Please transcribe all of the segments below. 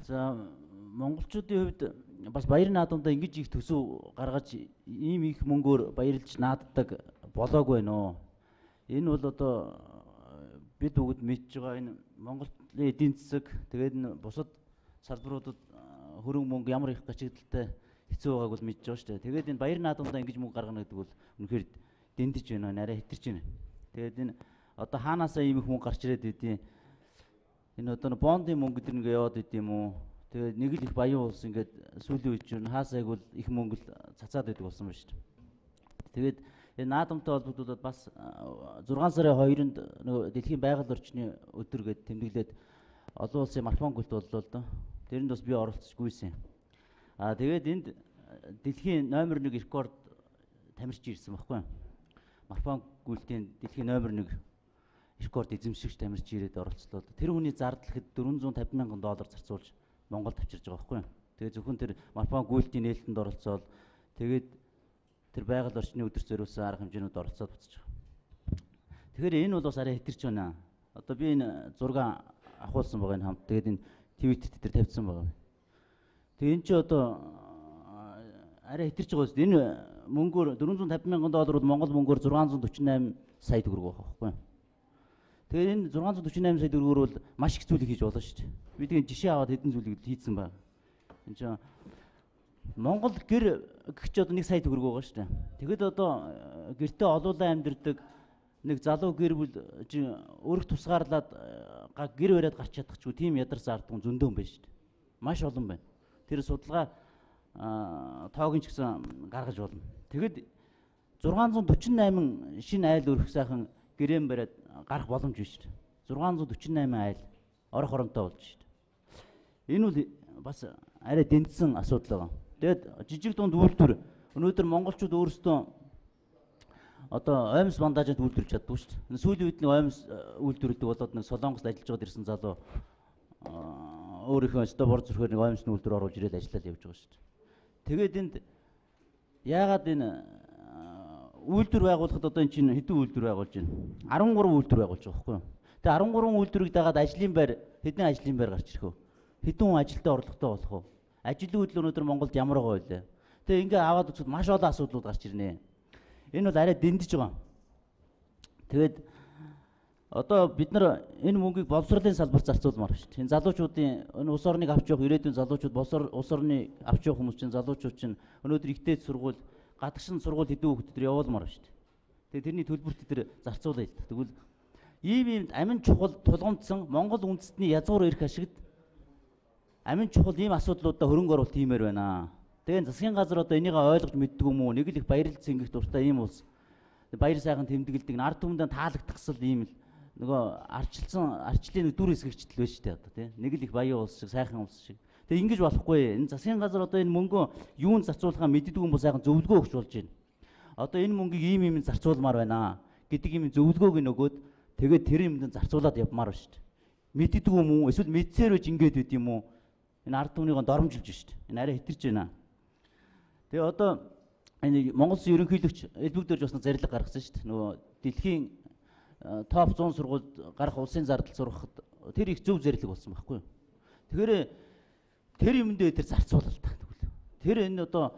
За монголчуудын хувьд бас баярын наадамдаа ингэж их төсөв гаргаж ийм их мөнгөөр баярлж нааддаг болоогүй байна уу? Энэ бол одоо бид бүгд мэдж байгаа энэ Монголын эдийн засаг тэгээд энэ бусад салбаруудад хөрөнгө мөнгө ямар их гачигдaltaй хэцүү байгааг бол мэдж байгаа шүү дээ. Тэгээд энэ баярын наадамдаа ингэж мөнгө гаргана гэдэг бол үнэхээр дэндэж байна, арай хэтэрч байна. Тэгээд энэ одоо хаанаасаа ийм их мөнгө гарч ирээд байдیں۔ Энэ одоо бондын мөнгө дэр ингээ яваад байд юм уу? Тэгээд нэг л их баян улс ингээд сүүлийн үед чинь хаасайг бол их мөнгө л цацаад байдаг болсон байна шүү дээ. Тэгээд энэ наадамтай холбогдуулаад бас 6 сарын 2-нд нөгөө дэлхийн байгаль орчны өдөр гээд тэмдэглээд олон улсын марафон гүйлт боллоо л доо. Тэрэнд бас би оролцохгүйсэн. Тэгээд энд дэлхийн номер 1 рекорд тамирч ирсэн баггүй. Марафон гүйлтийн дэлхийн номер 1 рекорд эзэмшигч тамирч ирээд оролцлоо. Тэр хүний зардлахад $450,000 зарцуулж Монголд авчирж байгаа байхгүй. Тэгээд зөвхөн тэр марафон гүйлтийн нээлтэнд оролцоод тэгээд тэр байгаль орчны өдөр зориулсан арга хэмжээнүүд оролцоод буцаж байгаа. Тэгэхээр энэ бол бас арай хэтэрч байна. Одоо би энэ зураг авахулсан байгаа энэ хамт. Тэгээд энэ твиттерт дээр тавьсан байгаа. Тэгээд энэ ч одоо арай хэтэрч байгаа үст. Энэ мөнгөөр $450,000 бол Монгол мөнгөөр 648 сая төгрөг байгаа байхгүй. Тэгээд энэ 648 сая төгрөгөөр бол маш их зүйлийг хийж болно шүү дээ. Би тэгээд жишээ аваад хэдэн зүйлийг хийсэн байна. Энд чинь Монгол гэр гэгч одоо 1 сая төгрөг байгаа шүү дээ. Тэгэхэд одоо гэртээ олуулан амьдардаг нэг залуу гэр бүл өрх тусгаарлаад гэр бариад гарч чадахгүй тийм ядарсан ард түмэн зөндөө юм байна шүү дээ. Маш олон байна. Тэр судалгаа тоогийн ч гэсэн гаргаж болно. Тэгэхэд 648 шинэ айл өрх сайхан гэрээн бариад гарах боломж биш шүү дээ. 648 айл орох оронтой болж шүү дээ. Энэ бол бас арай дэндсэн асуудал байгаа. Тэгээд жижиг дунд үйлдвэр өнөөдөр монголчууд өөрсдөө одоо оймс бандажид үйлдвэрлэж чаддаг шүү дээ. Сүүлийн үед нэг оймс үйлдвэрлэдэг болоод нэг Солонгост ажиллаж байгаад ирсэн залуу өөрийнхөө өстө бор зүрхээр нэг оймсны үйлдвэр оруулж ирээд ажиллаад явж байгаа шүү дээ. Тэгээд энд яагаад энэ үйлдвэр байгуулахад одоо энэ чинь хэдэн үйлдвэр байгуулж байна? 13 үйлдвэр байгуулж байгаа байхгүй юу? Тэгээ 13 үйлдвэрийг дагаад ажлын байр хэдэн ажлын байр гарч ирэх вэ? Хэдэн хүн ажилдаа орлоготой болох вэ? Ажлын хөдөл өнөөдөр Монголд ямар байгаа вэ? Тэгээ ингээ аваад үзэхэд маш олон асуудлууд гарч ирнэ. Энэ бол арай дэндэж байгаа. Тэгээд одоо бид нар энэ мөнгийг боловсролын салбарт зарцуулмаар шүү дээ. Энэ залуучуудын энэ улс орныг авч явах ирээдүйн залуучууд улс орны авч явах хүмүүс чинь залуучууд чинь өнөөдөр ихтэй сургууль гадагшин сургууль хэдэн хүүхэд төр явуулмаар шүү дээ. Тэгээ тэрний төлбөрт тэр зарцуулъя л да. Тэгвэл ийм амин чухал тулгамдсан Монгол үндэстний язгуур эрх ашигт амин чухал ийм асуудлуудаа хөрөнгө оруулалт хиймээр байна. Тэгээ засгийн газар одоо энийг ойлгож мэддэг юм уу? Нэг л их баярлал цэнгэх дуртай ийм улс. Баяр сайхан тэмдэглэдэг, ард түмэндээ таалагдахсал ийм л нөгөө арчлын дүр хэсгэгчтэл байж тээ одоо тий. Нэг л их баян улс шиг, сайхан улс шиг. Тэгээ ингэж болохгүй. Энэ засгийн газар одоо энэ мөнгөө юунд зарцуулахаа мэддэг юм бол сайхан зөвлөгөө өгч болж байна. Одоо энэ мөнгийг ийм зарцуулмаар байна гэдэг ийм зөвлөгөөг нөгөөд тэгээд тэр юмд зарцуулаад явмаар байна шүү дээ. Мэддэг юм уу? Эсвэл мэдсээр үж ингэж байд юм уу? Энэ ард түмнийг доромжилж шүү дээ. Энэ арай хэтэрч байна. Тэгээ одоо энэ Монгол Улсын ерөнхийлөгч элбэгдэрж бас зарлиг гаргасан шүү дээ. Нөгөө дэлхийн топ 100 сургуульд гарах улсын зардал сургахад тэр их зөв зарлиг болсон байхгүй юу? Тэгэхээр тэр юмд тэр зарцуулалт тэгвэл. Тэр энэ одоо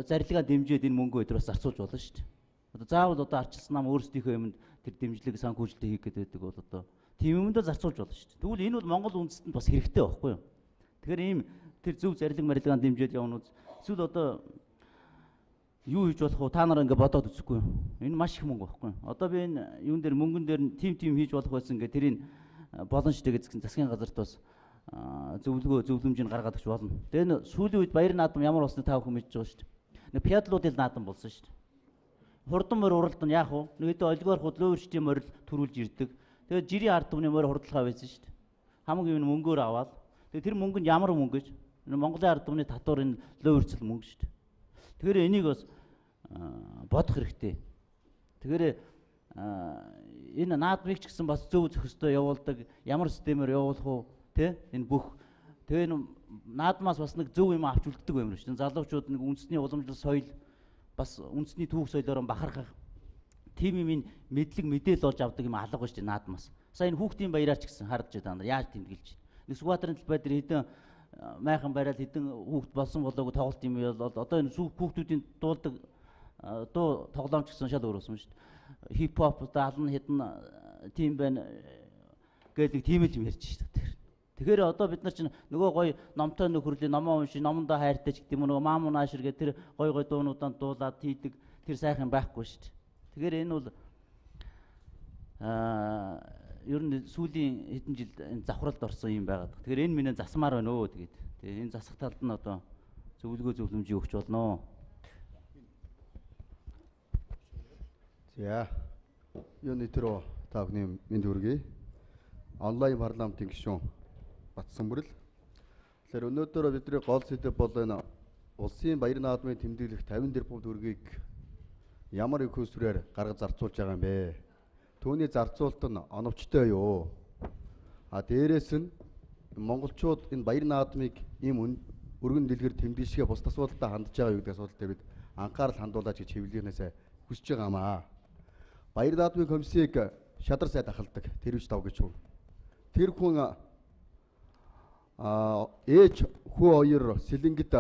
зарилгаа дэмжиж энэ мөнгөө тэр бас зарцуулж болно шүү дээ. Одоо заавал одоо арчилсан нам өөрсдийнхөө юмд тэр дэмжлэг санхүүжилтээ хийх гэдэг бол одоо тийм юмдаа зарцуулж болно шүү дээ. Тэгвэл энэ бол Монгол үндэстэнд бас хэрэгтэй байхгүй юу? Тэгэхээр ийм тэр зөв зарлиг марилгаан дэмжиж явна үз. Эсвэл одоо юу хийж болох вэ? Та нар ингэ бодоод үзэхгүй юу? Энэ маш их мөнгө байхгүй юу? Одоо би энэ юун дээр мөнгөн дээр тим хийж болох байсан гэ тэрийг болно шүү дээ гэсэн засгийн газарт бас зөвлөмжийг гаргаад өгч болно. Тэгээ энэ сүүлийн үед баяр наадам ямар болсныг та бүхэн мэдж байгаа шүү дээ. Нэг пиадлуудын наадам болсон шүү дээ. Хурдан морь уралд нь яах вэ? Нэг хэд олигархууд лөөвөрчдийн морь төрүүлж ирдэг. Тэгээ жирийн ард түмний морь хурдлахаа байсан шүү дээ. Хамгийн юм мөнгөөр аваад. Тэгээ тэр мөнгө нь ямар мөнгө гэж? Монголын ард түмний татвар энэ лөөвөрцөл мөнгө шүү дээ. Тэгэхээр энийг бас бодох хэрэгтэй. Тэгэхээр энэ наадмыг ч гэсэн бас зөв зохистой явуулдаг. Ямар системээр явуулах вэ? Тэ энэ бүх тэгээ энэ наадмаас бас нэг зөв юм авч үлддэг юм шүү дээ. Залуучууд нэг үндэсний уламжлал соёл бас үндэсний түүх соёлоор бахархах тийм юм мэдлэг мэдээлэл олж авдаг юм алга шүү дээ наадмаас. Сая энэ хүүхдийн баяраар ч гэсэн харж байгаа та нар яаж тэмдэглэж байна. Нэг Сүхбаатарын талбай дээр хэдэн майхан бариад хэдэн хүүхд болсон болоогүй тоглолт юм бол одоо энэ хүүхдүүдийн дуулдаг дуу тоглоомч гэсэн шал өөр болсон шүү дээ. Хип хоп даална хэдэн тим байна гэдэг тийм л юм ярьж шүү дээ. Тэгэхээр одоо бид нар чинь нөгөө гоё номтой нөхөрлөө номоо унши номондоо хайртай ч гэдэг юм нөгөө маамун аашир гэдэг тэр гоё дуунуудаа дуулаад хийдэг тэр сайхан байхгүй шүү дээ. Тэгэхээр энэ бол ер нь сүүлийн хэдэн жил энэ завхралд орсон юм байгаад. Тэгэхээр энэ минь засмаар байна өө тэгээд. Тэгээд энэ засах талд нь одоо зөвлөмжийг өгч болно. За. Юуны төрөө та бүхний мэнд хүргэе. Онлайн парламентын гишүүн Батсанбүрэл. Тэгэхээр өнөөдөр бидний гол сэдэв бол энэ улсын баяр наадмын тэмдэглэх 50 тэрбум төгрөгийг ямар их хөсвөрээр гаргаж зарцуулж байгаа юм бэ? Түүний зарцуулалт нь оновчтой юу? Дээрээс нь монголчууд энэ баяр наадмыг ийм өргөн дэлгэр тэмдэглэшгээ бус асуудалтай хандж байгаа юу гэдэг асуудал дээр бид анхаарал хандуулаач гэж хэвлэлнээс хүсэж байгаамаа. Баяр наадмын комиссийг шадар сайд ахалдаг Тэрвч тав гэж хүн. Тэр хүн ээж хүү хоёр сэлэнгэд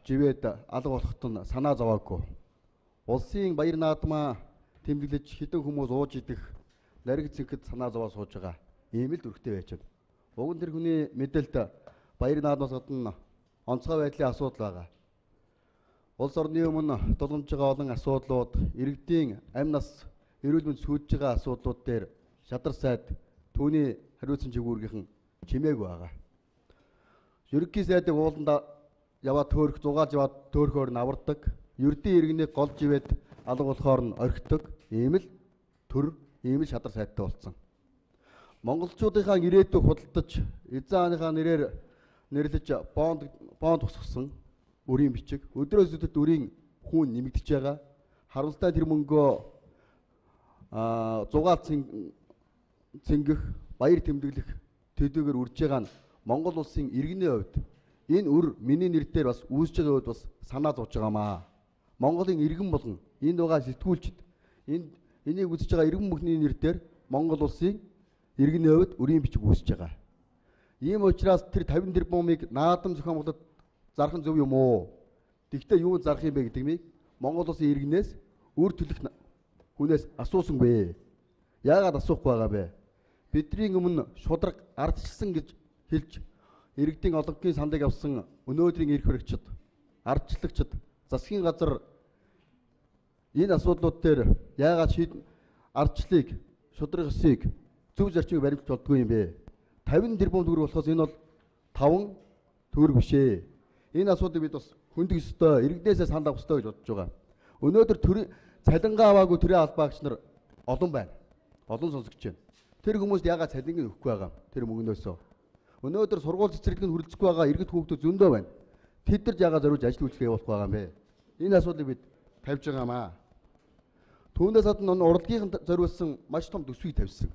живээд алга болоход нь санаа зовоогүй. Улсын баяр наадмаа тэмдэглэж хэдэн хүмүүс ууж идэх нариг цэнхэд санаа зовоо сууж байгаа. Ийм л дүрхтэй байж байна. Уг нь тэр хүний мэдээлэлд баяр наадмаас гадна онцгой байдлын асуудал байгаа. Улс орны өмнө тулгамж байгаа олон асуудлууд, иргэдийн амь нас, эрүүл мэнд сүйдэж байгаа асуудлууд дээр шадар сайд түүний хариуцсан чигүүргийнхэн чимээгүй байгаа. Ерөнхий сайдын ууланда яваад төөрөх, зугаалж яваад төөрхөөр нь авардаг. Ердийн иргэнийг голж ивээд алга болохоор нь орхидог. Ийм л төр, ийм л шадар сайдтай болсон. Монголчуудынхаа ирээдүйг худалдаж, эзэн хааныхаа нэрээр нэрлэж бонд тусгасан өрийн бичиг. Өдрөөс өдөрт өрийн хүүн нэмэгдэж байгаа. Харамсалтай тэр мөнгөө зугаал цэнгэх, баяр тэмдэглэх төдийгөр үрж байгаа нь Монгол улсын иргэний хувьд энэ үр миний нэр дээр бас үүсэж байгаа үед бас санаа зовж байгаамаа. Монголын иргэн болгон энд байгаа сэтгүүлчд энийг үзэж байгаа иргэн бүхний нэр дээр Монгол улсын иргэний хувьд өрийн бичиг үүсэж байгаа. Ийм учраас тэр 50 тэрбумыг наадам зохион байгуулалт зарах нь зөв юм уу? Тэгвэл юу зарах юм бэ гэдгийг Монгол улсын иргэнээс үр төлөх хүнээс асуусангүй. Яагаад асуухгүй байгаа бэ? Бидний өмнө шудраг ардчилсан гэж хэлж иргэдийн олонхын сандыг авсан өнөөдрийн эрх хэрэгчид, ардчлагчид, засгийн газар энэ асуудлууд дээр яагаад ардчлалыг, шудраг ёсыг зөв зарчмыг баримтж болдгүй юм бэ? 50 тэрбум төгрөг болохоос энэ бол 5 төгрөг биш ээ. Энэ асуудлыг бид бас хөндөх ёстой, иргэдээсээ санал авах ёстой гэж бодож байгаа. Өнөөдөр цалингаа аваагүй төрийн албаагч нар олон байна. Олон сонсогч байна. Тэр хүмүүст яагаад цалингийг өгөхгүй байгаа юм? Тэр мөнгнөөсөө. Өнөөдөр сургууль цэцэрлэгэнд хүрэлцэхгүй байгаа иргэд хүүхдүүд зөндөө байна. Тэдэрд яагаад зориулж ажил үйлчлэгээ явуулах байгаа юм бэ? Энэ асуудлыг бид тавьж байгаамаа. Түүнээс гадна урлагийн зориулсан маш том төсвийг тавьсан.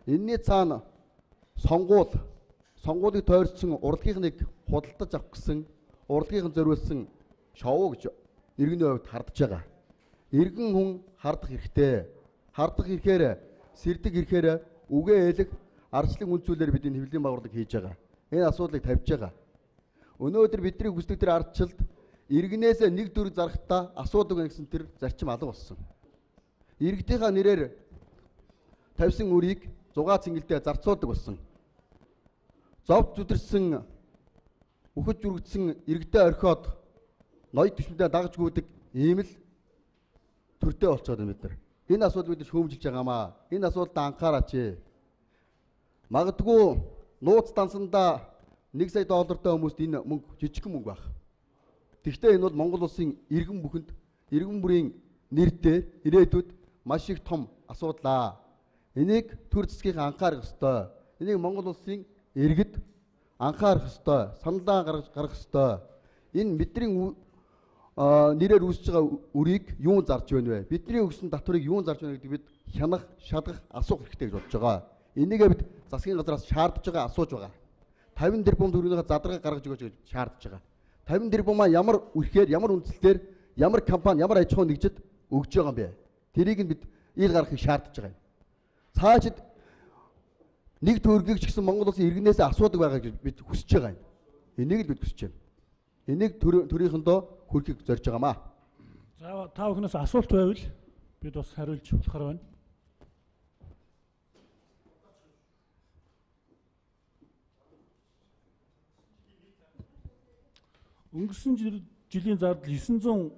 Энэний цаана сонгуулийг тойрсон урлагийнхныг худалдаж авах гэсэн урлагийн зориулсан шоу гэж иргэний хувьд хардж байгаа. Иргэн хүн хардах хэрэгтэй. Хардах ирэхээр сэрдэг ирэхээр үгээ ээлэг ардчлалын үндсүүлээр бид энэ хэвлэлийн байгууллага хийж байгаа. Энэ асуудлыг тавьж байгаа. Өнөөдөр бидний хүсдэг тэр ардчлалд иргэнээс нэг төгрөг зарахтаа асуудаг гэсэн тэр зарчим алга болсон. Иргэдийнхаа нэрээр тавьсан үрийг зугаа цэнгэлдээ зарцуулдаг болсон. Зовд зүдэрсэн, үхэж зүргдсэн иргэдээ орхиод ноёд төшмөдөө дагаж гүйдэг ийм л төртэй болчиход байна бид нар. Энэ асуудал бид шүүмжилж байгаамаа. Энэ асуудалд анхаараач. Магадгүй нууц дансандаа $1 сая хүмүүст энэ мөнгө жижигхэн мөнгө байх. Тэгвэл энэ бол Монгол улсын иргэн бүхэнд, иргэн бүрийн нэр дээр ирээдүйд маш их том асуудал. Энийг төр засгийнхаа анхаарах ёстой. Энийг Монгол улсын иргэд анхаарах ёстой. Саналаа гаргах ёстой. Энэ бидний нэрээр үүсэж байгаа үрийг юун зарж байна вэ? Бидний өгсөн татварыг юун зарж байна гэдэг бид хянах, шалгах, асуух хэрэгтэй гэж бодож байгаа. Энийгээ бид засгийн газраас шаардж байгаа, асууж байгаа. 50 тэрбум төгрөгийнхаа задрага гаргаж өгөөч гэж шаардж байгаа. 50 тэрбумаа ямар үрхээр, ямар үндслээр, ямар компани, ямар аж ахуйн нэгжид өгж байгаа юм бэ? Тэрийг нь бид ил гаргахыг шаардж байгаа юм. Цаашид нэг төгрөгийг ч гэсэн Монгол улсын иргэнээс асуудаг байгаа гэж бид хүсэж байгаа юм. Энийг л бид хүсэж байна. Энийг төрийнхөндөө хүрэхийг зорж байгаамаа. За та бүхнээс асуулт байвал бид бас хариулж болохоор байна. Өнгөрсөн жилийн зардал 900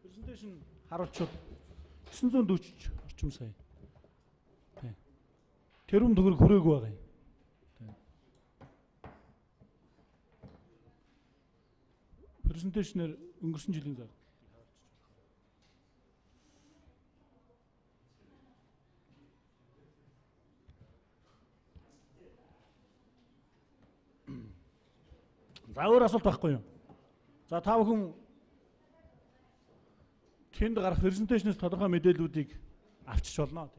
презентацийн харуулчуд 940 орчим сая. Тий. Тэрүүн төгрөг хүрээгүй байгаа юм. Презентацээр өнгөрсөн жилийн зардал. За өөр асуулт байхгүй юу? За та бүхэн тэнд гарах презентацнээс тодорхой мэдээллүүдийг авчиж болно.